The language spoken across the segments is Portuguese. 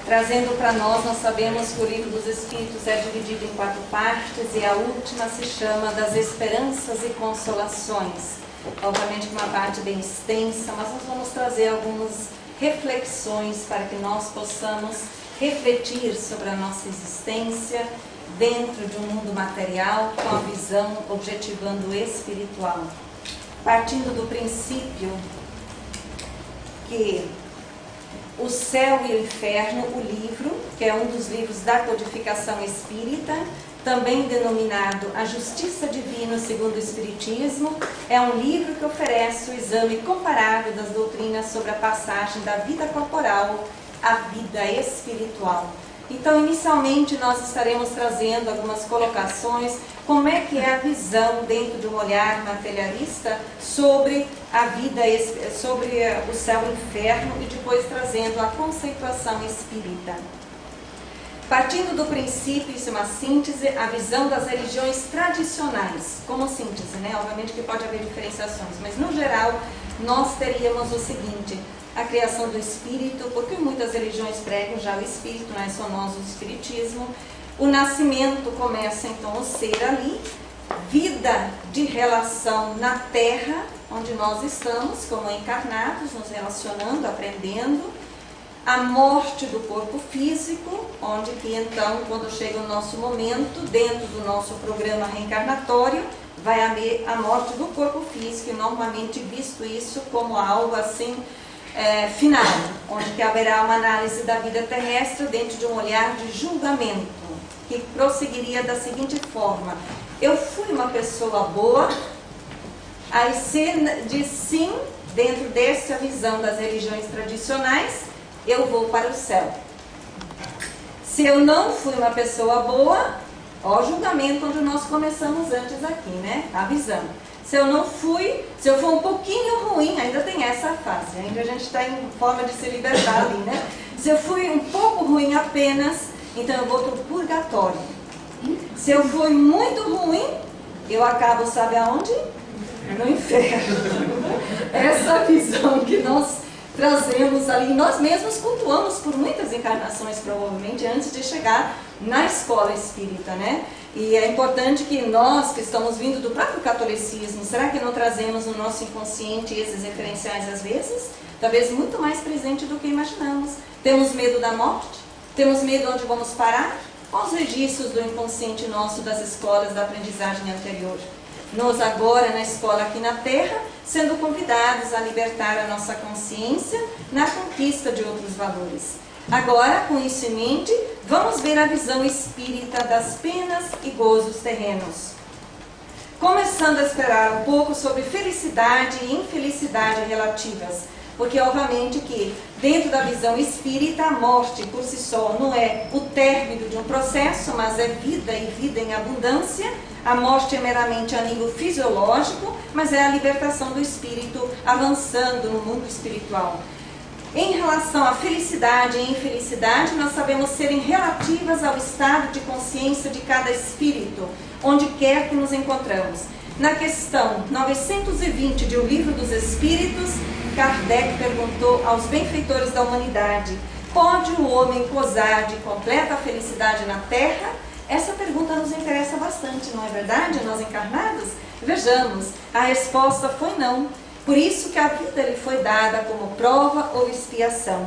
Trazendo para nós sabemos que o Livro dos Espíritos é dividido em 4 partes e a última se chama das Esperanças e Consolações. Obviamente uma parte bem extensa, mas nós vamos trazer algumas reflexões para que nós possamos refletir sobre a nossa existência dentro de um mundo material com a visão objetivando o espiritual. Partindo do princípio que O Céu e o Inferno, o livro, que é um dos livros da codificação espírita, também denominado A Justiça Divina segundo o Espiritismo, é um livro que oferece o exame comparado das doutrinas sobre a passagem da vida corporal à vida espiritual. Então, inicialmente, nós estaremos trazendo algumas colocações, como é que é a visão dentro de um olhar materialista sobre a vida, sobre o céu e o inferno, e depois trazendo a conceituação espírita. Partindo do princípio, isso é uma síntese, a visão das religiões tradicionais, como síntese, né? Obviamente que pode haver diferenciações, mas no geral, nós teríamos o seguinte: a criação do espírito, porque muitas religiões pregam já o espírito, não é só nós o espiritismo. O nascimento começa então o ser ali, vida de relação na terra, onde nós estamos como encarnados, nos relacionando, aprendendo. A morte do corpo físico, onde que então, quando chega o nosso momento, dentro do nosso programa reencarnatório, vai haver a morte do corpo físico, e normalmente visto isso como algo assim, final, onde que haverá uma análise da vida terrestre dentro de um olhar de julgamento, que prosseguiria da seguinte forma: eu fui uma pessoa boa, aí se diz sim, dentro dessa visão das religiões tradicionais, eu vou para o céu. Se eu não fui uma pessoa boa, ó, o julgamento onde nós começamos antes aqui, né? A visão. Se eu não fui, se eu for um pouquinho ruim, ainda tem essa fase, ainda a gente está em forma de se libertar ali, né? Se eu fui um pouco ruim apenas, então eu vou para o purgatório. Se eu fui muito ruim, eu acabo, sabe aonde? No inferno. Essa visão que nós trazemos ali, nós mesmos cultuamos por muitas encarnações, provavelmente, antes de chegar na escola espírita, né? E é importante que nós, que estamos vindo do próprio catolicismo, será que não trazemos no nosso inconsciente esses referenciais às vezes? Talvez muito mais presente do que imaginamos. Temos medo da morte? Temos medo onde vamos parar? Quais os registros do inconsciente nosso das escolas da aprendizagem anterior? Nós agora, na escola aqui na Terra, sendo convidados a libertar a nossa consciência na conquista de outros valores. Agora, com isso em mente, vamos ver a visão espírita das penas e gozos terrenos. Começando a esperar um pouco sobre felicidade e infelicidade relativas, porque obviamente que dentro da visão espírita a morte por si só não é o término de um processo, mas é vida e vida em abundância. A morte é meramente a nível fisiológico, mas é a libertação do espírito avançando no mundo espiritual. Em relação à felicidade e infelicidade, nós sabemos serem relativas ao estado de consciência de cada espírito, onde quer que nos encontramos. Na questão 920 de O Livro dos Espíritos, Kardec perguntou aos benfeitores da humanidade: pode o homem gozar de completa felicidade na Terra? Essa pergunta nos interessa bastante, não é verdade, nós encarnados? Vejamos, a resposta foi não. Por isso que a vida lhe foi dada como prova ou expiação.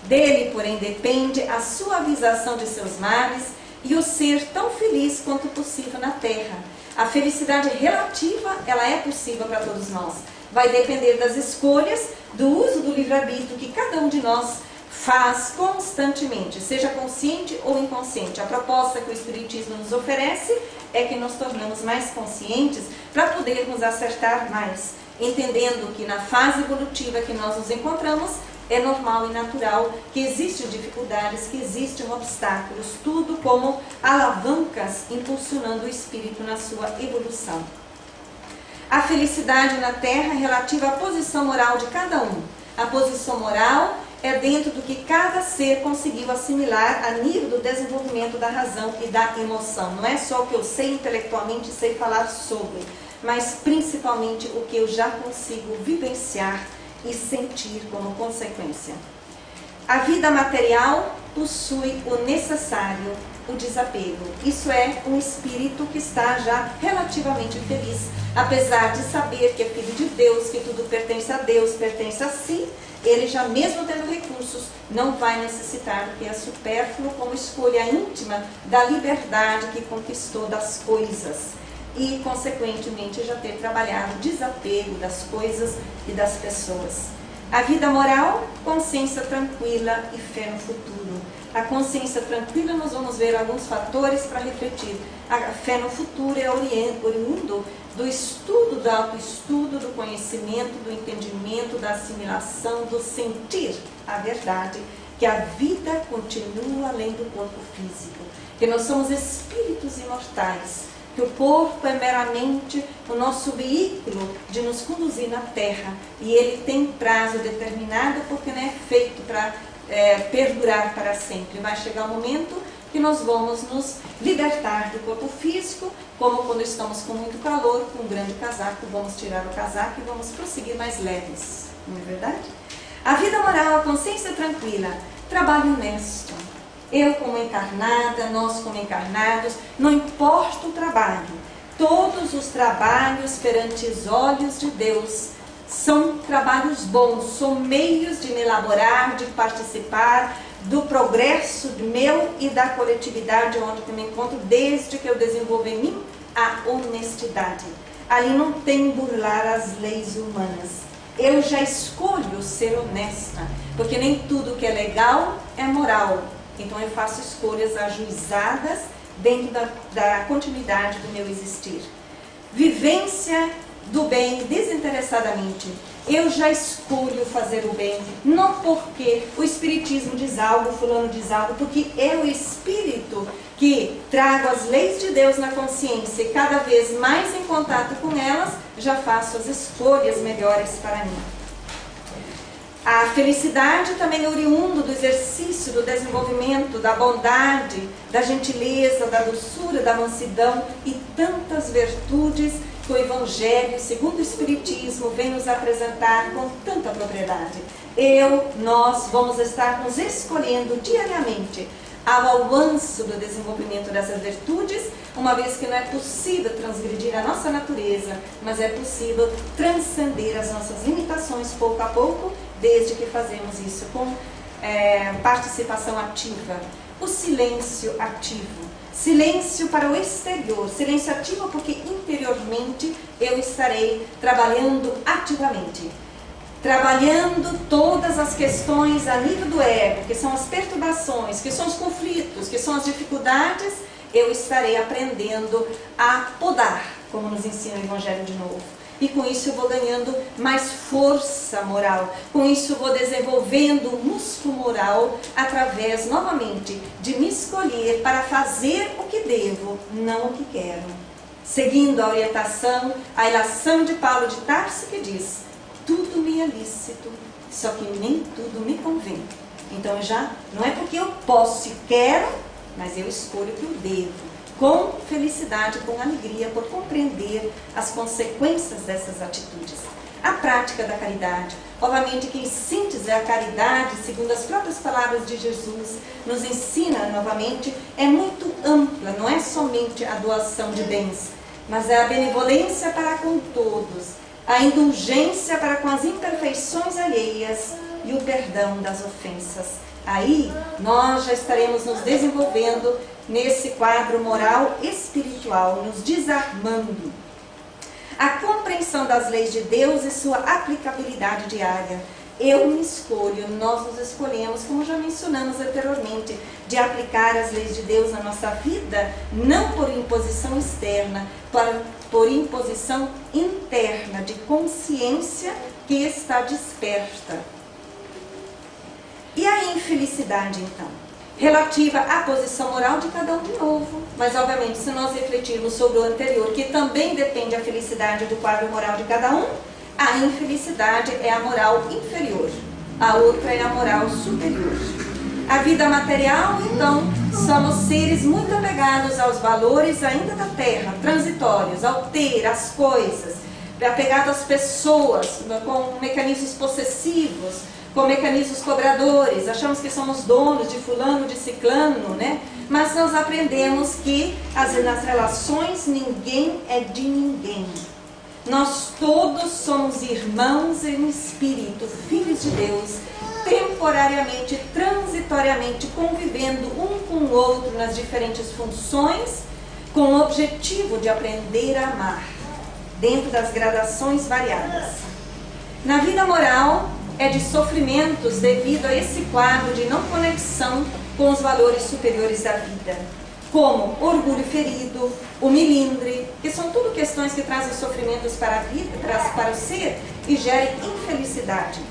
Dele, porém, depende a suavização de seus males e o ser tão feliz quanto possível na Terra. A felicidade relativa, ela é possível para todos nós. Vai depender das escolhas, do uso do livre-arbítrio que cada um de nós faz constantemente, seja consciente ou inconsciente. A proposta que o Espiritismo nos oferece é que nos tornamos mais conscientes para podermos acertar mais, entendendo que na fase evolutiva que nós nos encontramos, é normal e natural que existem dificuldades, que existem obstáculos, tudo como alavancas impulsionando o espírito na sua evolução. A felicidade na Terra é relativa à posição moral de cada um. A posição moral é dentro do que cada ser conseguiu assimilar a nível do desenvolvimento da razão e da emoção. Não é só o que eu sei intelectualmente, sei falar sobre, mas principalmente o que eu já consigo vivenciar e sentir como consequência. A vida material possui o necessário, o desapego. Isso é um espírito que está já relativamente feliz, apesar de saber que é filho de Deus, que tudo pertence a Deus, pertence a si. Ele já mesmo tendo recursos, não vai necessitar do que é supérfluo como escolha íntima da liberdade que conquistou das coisas e, consequentemente, já ter trabalhado o desapego das coisas e das pessoas. A vida moral, consciência tranquila e fé no futuro. A consciência tranquila, nós vamos ver alguns fatores para refletir. A fé no futuro é oriundo do estudo, do autoestudo, do conhecimento, do entendimento, da assimilação, do sentir a verdade, que a vida continua além do corpo físico, que nós somos espíritos imortais, que o corpo é meramente o nosso veículo de nos conduzir na Terra, e ele tem prazo determinado porque não é feito para perdurar para sempre. Vai chegar um momento que nós vamos nos libertar do corpo físico, como quando estamos com muito calor, com um grande casaco, vamos tirar o casaco e vamos prosseguir mais leves, não é verdade? A vida moral, a consciência tranquila, trabalho honesto. Eu como encarnada, nós como encarnados, não importa o trabalho, todos os trabalhos perante os olhos de Deus são trabalhos bons, são meios de me elaborar, de participar do progresso meu e da coletividade onde eu me encontro, desde que eu desenvolva em mim a honestidade. Ali não tem burlar as leis humanas. Eu já escolho ser honesta, porque nem tudo que é legal é moral. Então eu faço escolhas ajuizadas dentro da continuidade do meu existir. Vivência do bem desinteressadamente. Eu já escolho fazer o bem, não porque o Espiritismo diz algo, fulano diz algo, porque é o Espírito que trago as leis de Deus na consciência e cada vez mais em contato com elas, já faço as escolhas melhores para mim. A felicidade também é oriundo do exercício, do desenvolvimento, da bondade, da gentileza, da doçura, da mansidão e tantas virtudes que o Evangelho, segundo o Espiritismo, vem nos apresentar com tanta propriedade. Nós vamos estar nos escolhendo diariamente ao avanço do desenvolvimento dessas virtudes, uma vez que não é possível transgredir a nossa natureza, mas é possível transcender as nossas limitações pouco a pouco, desde que fazemos isso com participação ativa. O silêncio ativo. Silêncio para o exterior, silêncio ativo porque interiormente eu estarei trabalhando ativamente. Trabalhando todas as questões a nível do ego, que são as perturbações, que são os conflitos, que são as dificuldades, eu estarei aprendendo a podar, como nos ensina o Evangelho de novo. E com isso eu vou ganhando mais força moral. Com isso eu vou desenvolvendo o músculo moral através, novamente, de me escolher para fazer o que devo, não o que quero. Seguindo a orientação, a ilação de Paulo de Tarso, que diz: tudo me é lícito, só que nem tudo me convém. Então já não é porque eu posso e quero, mas eu escolho o que eu devo. Com felicidade, com alegria, por compreender as consequências dessas atitudes. A prática da caridade. Obviamente que em síntese a caridade, segundo as próprias palavras de Jesus, nos ensina novamente, é muito ampla, não é somente a doação de bens, mas é a benevolência para com todos, a indulgência para com as imperfeições alheias e o perdão das ofensas. Aí nós já estaremos nos desenvolvendo nesse quadro moral espiritual, nos desarmando. A compreensão das leis de Deus e sua aplicabilidade diária. Eu me escolho, nós nos escolhemos, como já mencionamos anteriormente, de aplicar as leis de Deus na nossa vida, não por imposição externa, por imposição interna, de consciência que está desperta. E a infelicidade, então? Relativa à posição moral de cada um de novo. Mas, obviamente, se nós refletirmos sobre o anterior, que também depende da felicidade do quadro moral de cada um, a infelicidade é a moral inferior, a outra é a moral superior. A vida material, então, somos seres muito apegados aos valores ainda da terra, transitórios, ao ter, às coisas, apegados às pessoas, com mecanismos possessivos, com mecanismos cobradores, achamos que somos donos de fulano, de ciclano, né? Mas nós aprendemos que nas relações ninguém é de ninguém. Nós todos somos irmãos em espírito, filhos de Deus, temporariamente, transitoriamente, convivendo um com o outro nas diferentes funções, com o objetivo de aprender a amar, dentro das gradações variadas. Na vida moral, é de sofrimentos devido a esse quadro de não conexão com os valores superiores da vida, como orgulho ferido, o melindre, que são tudo questões que trazem sofrimentos para a vida, para o ser e gerem infelicidade.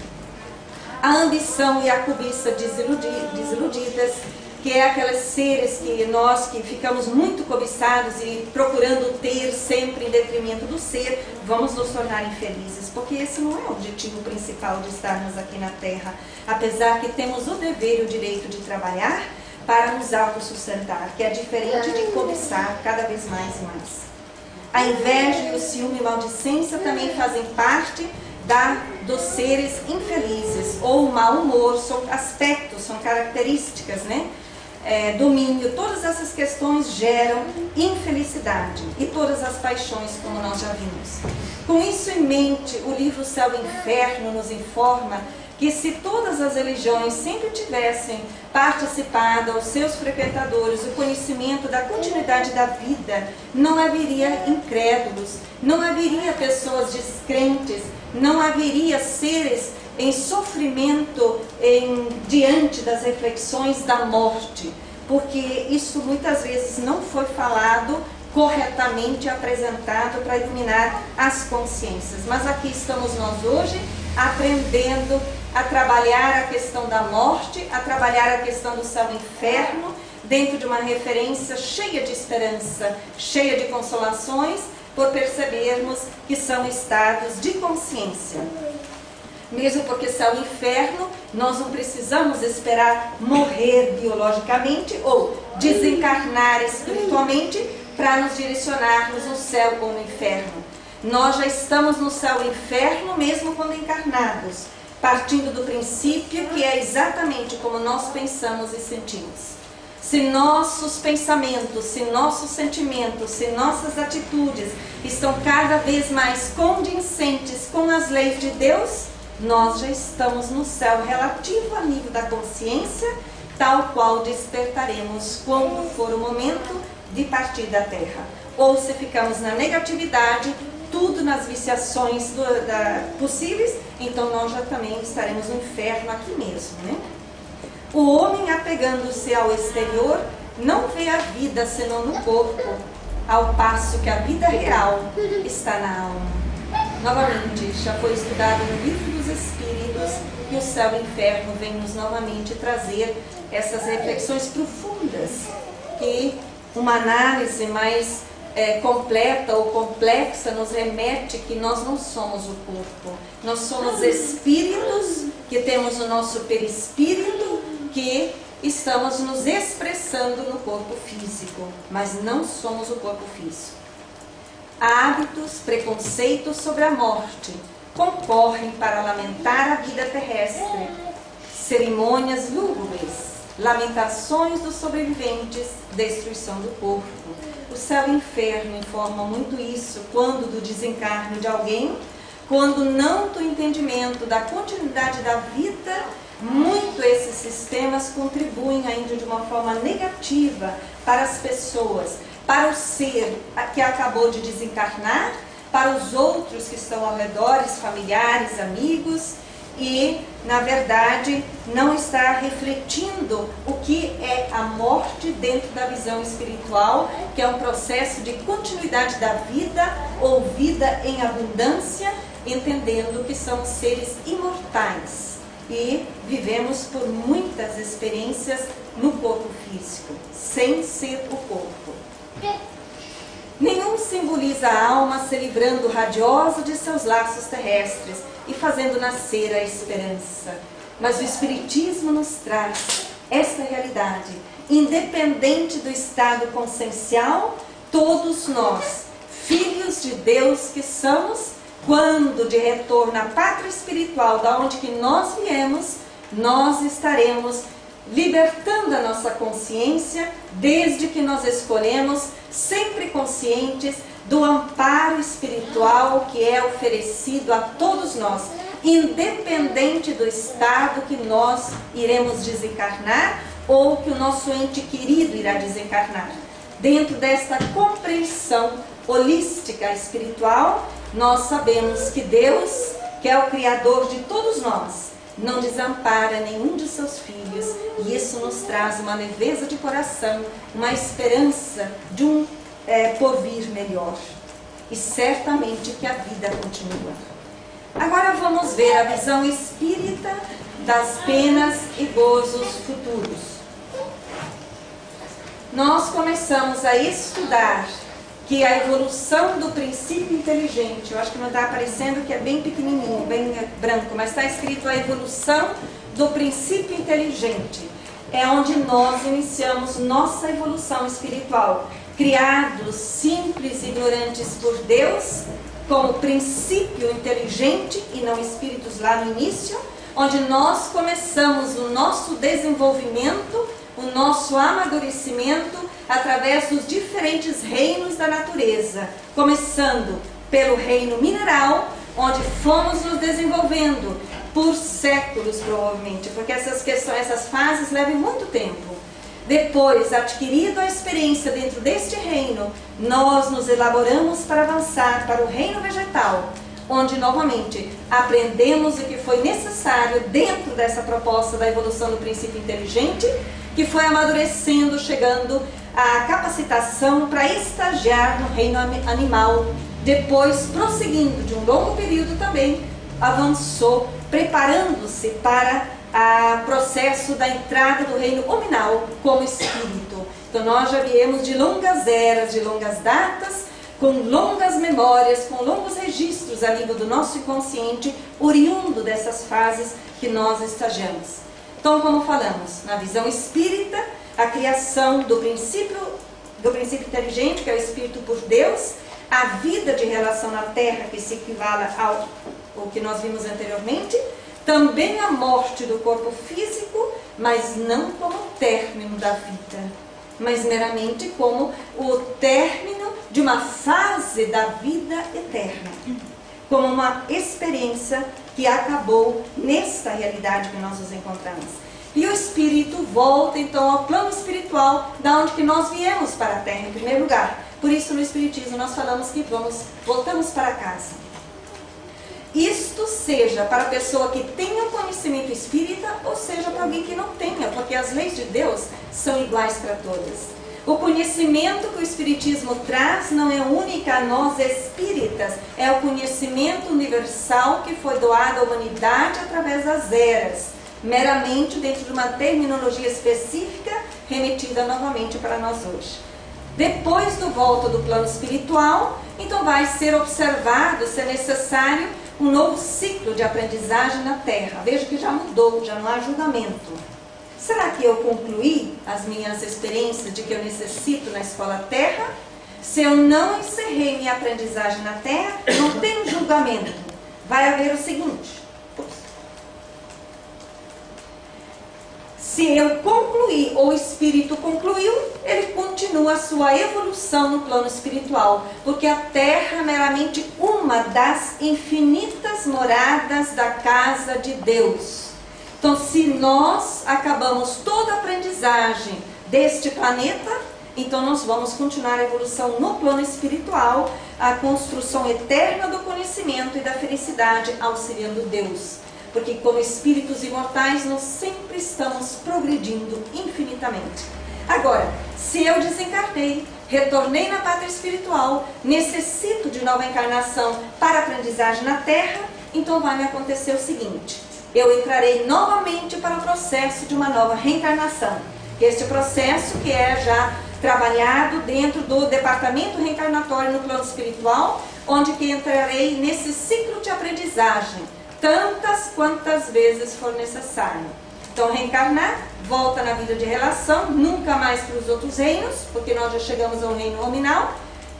A ambição e a cobiça desiludidas, que é aqueles seres que nós que ficamos muito cobiçados e procurando ter sempre em detrimento do ser, vamos nos tornar infelizes, porque esse não é o objetivo principal de estarmos aqui na Terra, apesar que temos o dever e o direito de trabalhar para nos autossustentar, que é diferente de cobiçar cada vez mais e mais. A inveja e o ciúme e maledicência também fazem parte dos seres infelizes, ou o mau humor, são aspectos, são características, né? Domínio, todas essas questões geram infelicidade e todas as paixões, como nós já vimos. Com isso em mente, o livro Céu e Inferno nos informa que se todas as religiões sempre tivessem participado aos seus frequentadores o conhecimento da continuidade da vida, não haveria incrédulos, não haveria pessoas descrentes, não haveria seres em sofrimento diante das reflexões da morte, porque isso muitas vezes não foi falado corretamente, apresentado para iluminar as consciências. Mas aqui estamos nós hoje aprendendo a trabalhar a questão da morte, a trabalhar a questão do céu e inferno, dentro de uma referência cheia de esperança, cheia de consolações, por percebermos que são estados de consciência. Mesmo porque céu e inferno, nós não precisamos esperar morrer biologicamente ou desencarnar espiritualmente para nos direcionarmos no céu ou no inferno. Nós já estamos no céu e inferno mesmo quando encarnados, partindo do princípio que é exatamente como nós pensamos e sentimos. Se nossos pensamentos, se nossos sentimentos, se nossas atitudes estão cada vez mais condizentes com as leis de Deus, nós já estamos no céu relativo a nível da consciência, tal qual despertaremos quando for o momento de partir da Terra. Ou se ficamos na negatividade, tudo nas viciações possíveis, então nós já também estaremos no inferno aqui mesmo, né? O homem, apegando-se ao exterior, não vê a vida senão no corpo, ao passo que a vida real está na alma. Novamente, já foi estudado no Livro dos Espíritos que o céu e o inferno vem nos novamente trazer essas reflexões profundas, que uma análise mais completa ou complexa nos remete que nós não somos o corpo, nós somos espíritos que temos o nosso perispírito, que estamos nos expressando no corpo físico, mas não somos o corpo físico. Hábitos, preconceitos sobre a morte concorrem para lamentar a vida terrestre. Cerimônias lúgubres, lamentações dos sobreviventes, destruição do corpo. O céu e o inferno informam muito isso quando do desencarne de alguém, quando não do entendimento da continuidade da vida, muito esses sistemas contribuem ainda de uma forma negativa para as pessoas, para o ser que acabou de desencarnar, para os outros que estão ao redor, familiares, amigos, e, na verdade, não está refletindo o que é a morte dentro da visão espiritual, que é um processo de continuidade da vida, ou vida em abundância, entendendo que são seres imortais. E vivemos por muitas experiências no corpo físico, sem ser o corpo. Nenhum simboliza a alma se livrando radiosa de seus laços terrestres e fazendo nascer a esperança. Mas o Espiritismo nos traz esta realidade. Independente do estado consciencial, todos nós, filhos de Deus que somos, quando de retorno à pátria espiritual, da onde que nós viemos, nós estaremos libertando a nossa consciência, desde que nós escolhemos, sempre conscientes do amparo espiritual que é oferecido a todos nós, independente do estado que nós iremos desencarnar ou que o nosso ente querido irá desencarnar. Dentro desta compreensão holística espiritual, nós sabemos que Deus, que é o Criador de todos nós, não desampara nenhum de seus filhos, e isso nos traz uma leveza de coração, uma esperança de um porvir melhor. E certamente que a vida continua. Agora vamos ver a visão espírita das penas e gozos futuros. Nós começamos a estudar que a evolução do princípio inteligente, eu acho que não está aparecendo, que é bem pequenininho, bem branco, mas está escrito a evolução do princípio inteligente. É onde nós iniciamos nossa evolução espiritual, criados simples e ignorantes por Deus, como princípio inteligente e não espíritos lá no início, onde nós começamos o nosso desenvolvimento, o nosso amadurecimento através dos diferentes reinos da natureza, começando pelo reino mineral, onde fomos nos desenvolvendo por séculos provavelmente, porque essas fases levam muito tempo. Depois, adquirido a experiência dentro deste reino, nós nos elaboramos para avançar para o reino vegetal, onde novamente aprendemos o que foi necessário dentro dessa proposta da evolução do princípio inteligente, que foi amadurecendo, chegando à capacitação para estagiar no reino animal. Depois, prosseguindo de um longo período também, avançou, preparando-se para o processo da entrada do reino hominal como espírito. Então nós já viemos de longas eras, de longas datas, com longas memórias, com longos registros a nível do nosso inconsciente, oriundo dessas fases que nós estagiamos. Então, como falamos, na visão espírita, a criação do princípio inteligente, que é o espírito por Deus, a vida de relação na Terra, que se equivala ao que nós vimos anteriormente, também a morte do corpo físico, mas não como término da vida, mas meramente como o término de uma fase da vida eterna, como uma experiência que acabou nesta realidade que nós nos encontramos. E o espírito volta então ao plano espiritual, da onde que nós viemos para a Terra em primeiro lugar. Por isso no Espiritismo nós falamos que voltamos para casa. Isto seja para a pessoa que tenha conhecimento espírita, ou seja para alguém que não tenha, porque as leis de Deus são iguais para todas. O conhecimento que o Espiritismo traz não é única a nós espíritas, é o conhecimento universal que foi doado à humanidade através das eras, meramente dentro de uma terminologia específica, remetida novamente para nós hoje. Depois do volta do plano espiritual, então vai ser observado, se é necessário, um novo ciclo de aprendizagem na Terra. Veja que já mudou, já não há julgamento. Será que eu concluí as minhas experiências de que eu necessito na Escola Terra? Se eu não encerrei minha aprendizagem na Terra, não tem julgamento. Vai haver o seguinte: se eu concluí ou o espírito concluiu, ele continua a sua evolução no plano espiritual, porque a Terra é meramente uma das infinitas moradas da casa de Deus. Então, se nós acabamos toda a aprendizagem deste planeta, então nós vamos continuar a evolução no plano espiritual, a construção eterna do conhecimento e da felicidade, auxiliando Deus. Porque como espíritos imortais, nós sempre estamos progredindo infinitamente. Agora, se eu desencarnei, retornei na pátria espiritual, necessito de nova encarnação para aprendizagem na Terra, então vai me acontecer o seguinte: eu entrarei novamente para o processo de uma nova reencarnação. Este processo que é já trabalhado dentro do departamento reencarnatório no plano espiritual, onde que entrarei nesse ciclo de aprendizagem, tantas quantas vezes for necessário. Então, reencarnar, volta na vida de relação, nunca mais para os outros reinos, porque nós já chegamos ao reino nominal,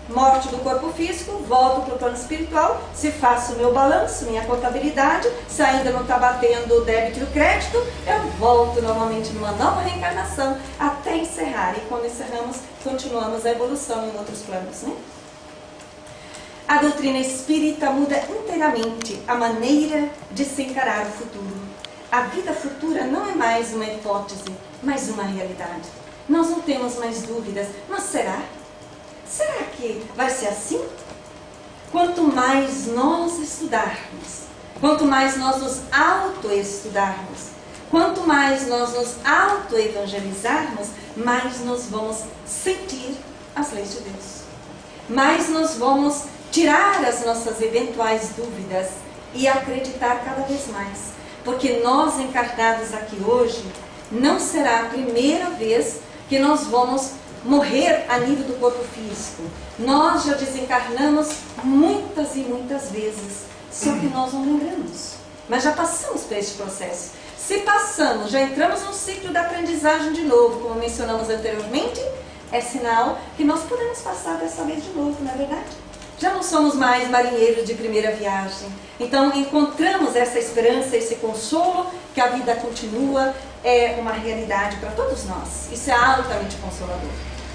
morte do corpo físico, volto para o plano espiritual, se faço o meu balanço, minha contabilidade, se ainda não está batendo o débito e o crédito, eu volto normalmente numa nova reencarnação até encerrar. E quando encerramos, continuamos a evolução em outros planos, né? A doutrina espírita muda inteiramente a maneira de se encarar o futuro. A vida futura não é mais uma hipótese, mas uma realidade. Nós não temos mais dúvidas, mas será? Será que vai ser assim? Quanto mais nós estudarmos, quanto mais nós nos autoestudarmos, quanto mais nós nos autoevangelizarmos, mais nós vamos sentir as leis de Deus. Mais nós vamos tirar as nossas eventuais dúvidas e acreditar cada vez mais. Porque nós encarnados aqui hoje, não será a primeira vez que nós vamos morrer a nível do corpo físico. Nós já desencarnamos muitas e muitas vezes, só que nós não lembramos. Mas já passamos por esse processo. Se passamos, já entramos no ciclo da aprendizagem de novo, como mencionamos anteriormente, é sinal que nós podemos passar dessa vez de novo, não é verdade? Já não somos mais marinheiros de primeira viagem. Então encontramos essa esperança, esse consolo, que a vida continua, é uma realidade para todos nós. Isso é altamente consolador.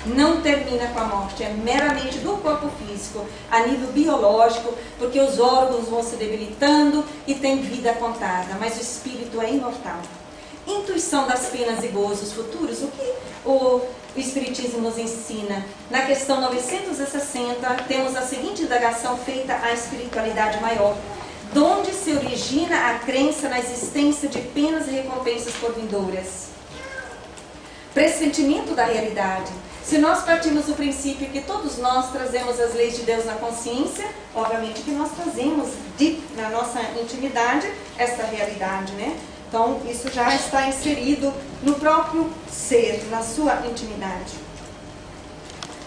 Não termina com a morte, é meramente do corpo físico, a nível biológico, porque os órgãos vão se debilitando e tem vida contada, mas o espírito é imortal. Intuição das penas e gozos futuros, o que o Espiritismo nos ensina? Na questão 960, temos a seguinte indagação feita à espiritualidade maior. De onde se origina a crença na existência de penas e recompensas por vindouras? Pressentimento da realidade. Se nós partimos do princípio que todos nós trazemos as leis de Deus na consciência, obviamente que nós trazemos na nossa intimidade esta realidade, né? Então, isso já está inserido no próprio ser, na sua intimidade.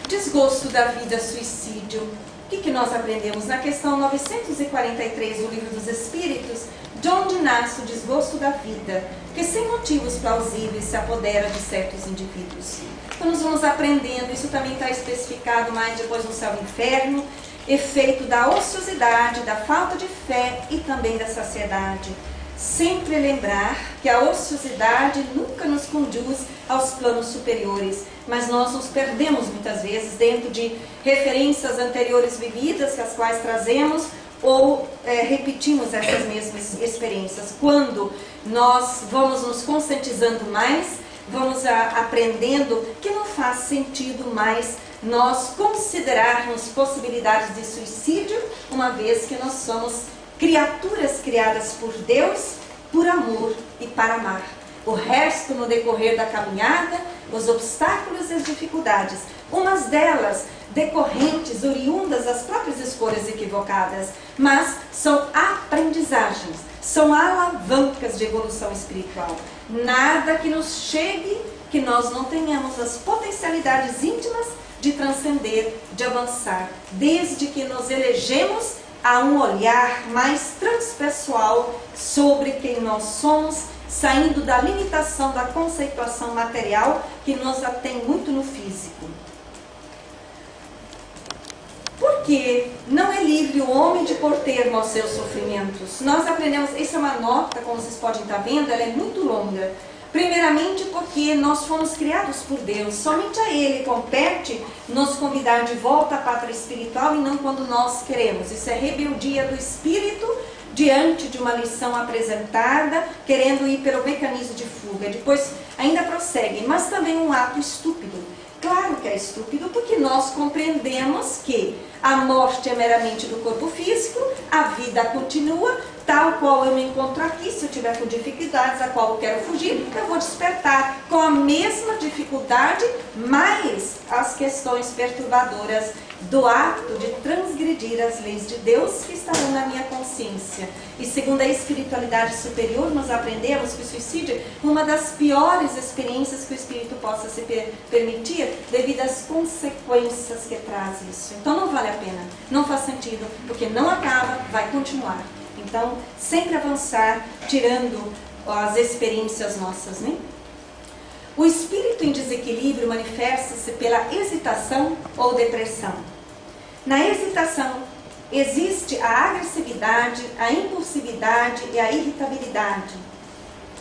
Desgosto da vida, suicídio. O que nós aprendemos? Na questão 943 do Livro dos Espíritos, de onde nasce o desgosto da vida, que sem motivos plausíveis se apodera de certos indivíduos. Então, nós vamos aprendendo, isso também está especificado mais depois no Céu e Inferno, efeito da ociosidade, da falta de fé e também da saciedade. Sempre lembrar que a ociosidade nunca nos conduz aos planos superiores, mas nós nos perdemos muitas vezes dentro de referências anteriores vividas, as quais trazemos, ou repetimos essas mesmas experiências. Quando nós vamos nos conscientizando mais, vamos aprendendo que não faz sentido mais nós considerarmos possibilidades de suicídio, uma vez que nós somos criaturas criadas por Deus, por amor e para amar. O resto, no decorrer da caminhada, os obstáculos e as dificuldades, umas delas decorrentes, oriundas das próprias escolhas equivocadas, mas são aprendizagens, são alavancas de evolução espiritual. Nada que nos chegue, que nós não tenhamos as potencialidades íntimas de transcender, de avançar, desde que nos elegemos a um olhar mais transpessoal sobre quem nós somos, saindo da limitação da conceituação material que nos atém muito no físico. Porque não é livre o homem de pôr termo aos seus sofrimentos. Nós aprendemos, essa é uma nota, como vocês podem estar vendo, ela é muito longa. Primeiramente porque nós fomos criados por Deus, somente a Ele compete nos convidar de volta à pátria espiritual e não quando nós queremos. Isso é rebeldia do espírito diante de uma lição apresentada, querendo ir pelo mecanismo de fuga. Depois ainda prossegue, mas também um ato estúpido. Claro que é estúpido porque nós compreendemos que a morte é meramente do corpo físico, a vida continua, tal qual eu me encontro aqui, se eu tiver com dificuldades a qual eu quero fugir, eu vou despertar com a mesma dificuldade, mais as questões perturbadoras do ato de transgredir as leis de Deus que estarão na minha consciência. E segundo a espiritualidade superior, nós aprendemos que o suicídio é uma das piores experiências que o espírito possa se permitir, devido às consequências que traz isso. Então não vale a pena, não faz sentido, porque não acaba, vai continuar. Então, sempre avançar, tirando as experiências nossas, né? O espírito em desequilíbrio manifesta-se pela hesitação ou depressão. Na hesitação existe a agressividade, a impulsividade e a irritabilidade,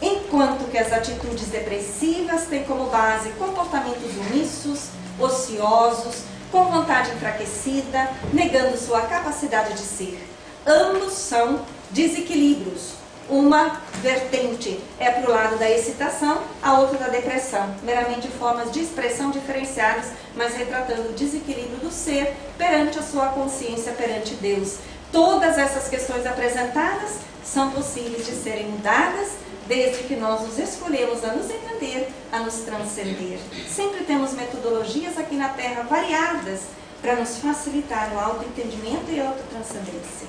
enquanto que as atitudes depressivas têm como base comportamentos omissos, ociosos, com vontade enfraquecida, negando sua capacidade de ser. Ambos são desequilíbrios. Uma vertente é para o lado da excitação, a outra da depressão, meramente formas de expressão diferenciadas, mas retratando o desequilíbrio do ser perante a sua consciência, perante Deus. Todas essas questões apresentadas são possíveis de serem mudadas, desde que nós nos escolhemos a nos entender, a nos transcender. Sempre temos metodologias aqui na Terra variadas para nos facilitar o autoentendimento e a autotranscendência.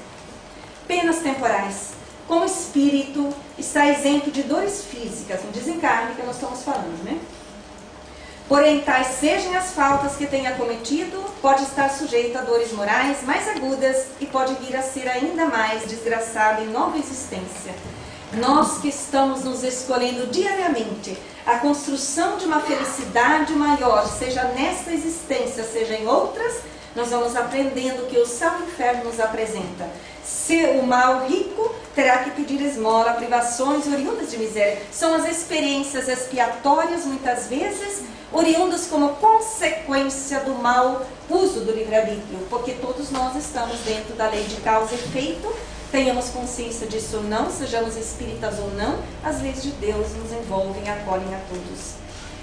Penas temporais. Como o espírito está isento de dores físicas, no desencarne que nós estamos falando, né? Porém, tais sejam as faltas que tenha cometido, pode estar sujeito a dores morais mais agudas e pode vir a ser ainda mais desgraçado em nova existência. Nós que estamos nos escolhendo diariamente a construção de uma felicidade maior, seja nesta existência, seja em outras, nós vamos aprendendo que o céu e o inferno nos apresenta. Se o mal rico terá que pedir esmola, privações oriundas de miséria. São as experiências expiatórias, muitas vezes, oriundas como consequência do mau uso do livre-arbítrio, porque todos nós estamos dentro da lei de causa e efeito, tenhamos consciência disso ou não, sejamos espíritas ou não, as leis de Deus nos envolvem e acolhem a todos.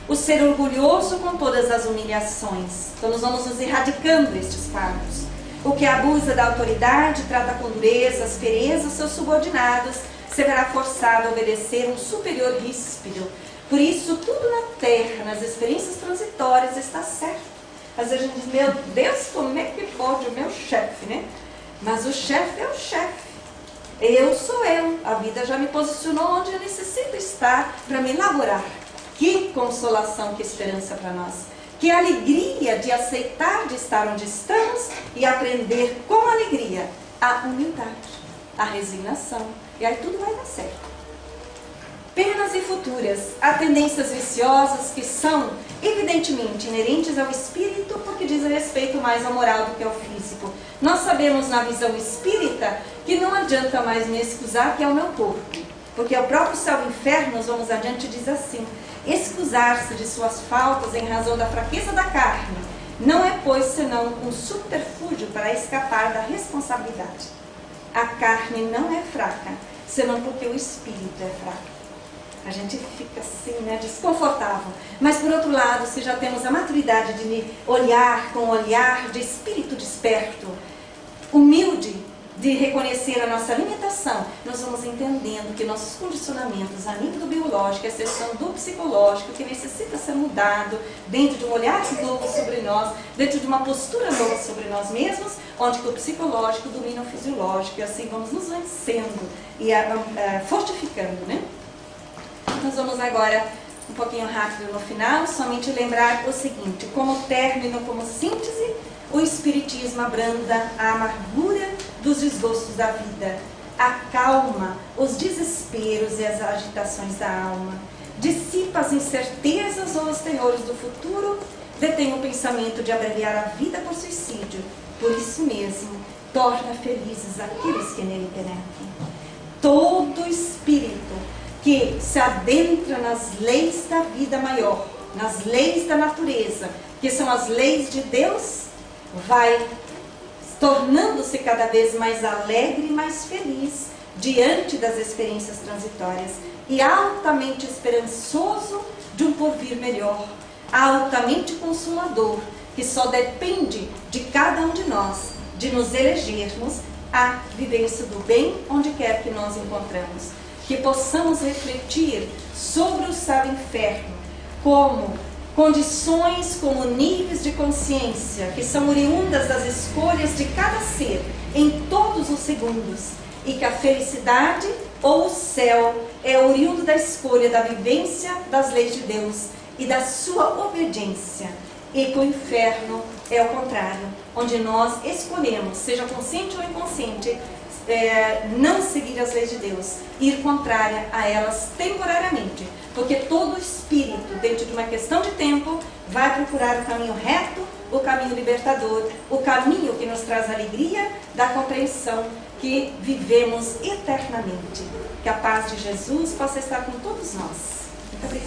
O ser orgulhoso com todas as humilhações. Então nós vamos nos erradicando estes quadros. O que abusa da autoridade, trata com dureza, aspereza seus subordinados, se verá forçado a obedecer um superior ríspido. Por isso, tudo na Terra, nas experiências transitórias, está certo. Às vezes a gente diz, meu Deus, como é que pode o meu chefe, né? Mas o chefe é o chefe. Eu sou eu. A vida já me posicionou onde eu necessito estar para me elaborar. Que consolação, que esperança para nós. Que alegria de aceitar de estar onde estamos e aprender com alegria a humildade, a resignação. E aí tudo vai dar certo. Penas e futuras. Há tendências viciosas que são evidentemente inerentes ao espírito porque dizem respeito mais ao moral do que ao físico. Nós sabemos na visão espírita que não adianta mais me excusar que é o meu corpo. Porque o próprio céu e o inferno, nós vamos adiante, diz assim: excusar-se de suas faltas em razão da fraqueza da carne não é, pois, senão um subterfúgio para escapar da responsabilidade. A carne não é fraca, senão porque o espírito é fraco. A gente fica assim, né, desconfortável. Mas, por outro lado, se já temos a maturidade de olhar com o olhar de espírito desperto, humilde, de reconhecer a nossa limitação, nós vamos entendendo que nossos condicionamentos a nível do biológico, a exceção do psicológico, que necessita ser mudado dentro de um olhar novo sobre nós, dentro de uma postura nova sobre nós mesmos, onde que o psicológico domina o fisiológico, e assim vamos nos vencendo e fortificando, né? Nós vamos agora, um pouquinho rápido no final, somente lembrar o seguinte: como término, como síntese, o Espiritismo abranda a amargura dos desgostos da vida, acalma os desesperos e as agitações da alma, dissipa as incertezas ou os terrores do futuro, detém o pensamento de abreviar a vida por suicídio, por isso mesmo, torna felizes aqueles que nele penetram. Todo espírito que se adentra nas leis da vida maior, nas leis da natureza, que são as leis de Deus, vai tornando-se cada vez mais alegre e mais feliz diante das experiências transitórias e altamente esperançoso de um porvir melhor, altamente consolador, que só depende de cada um de nós, de nos elegermos a vivência do bem onde quer que nós encontramos. Que possamos refletir sobre o céu e o inferno como condições, como níveis de consciência que são oriundas das escolhas de cada ser em todos os segundos, e que a felicidade ou o céu é oriundo da escolha da vivência das leis de Deus e da sua obediência, e que o inferno é o contrário, onde nós escolhemos, seja consciente ou inconsciente, não seguir as leis de Deus, ir contrária a elas temporariamente, porque todo espírito, dentro de uma questão de tempo, vai procurar o caminho reto, o caminho libertador, o caminho que nos traz alegria da compreensão que vivemos eternamente. Que a paz de Jesus possa estar com todos nós. Muito obrigada.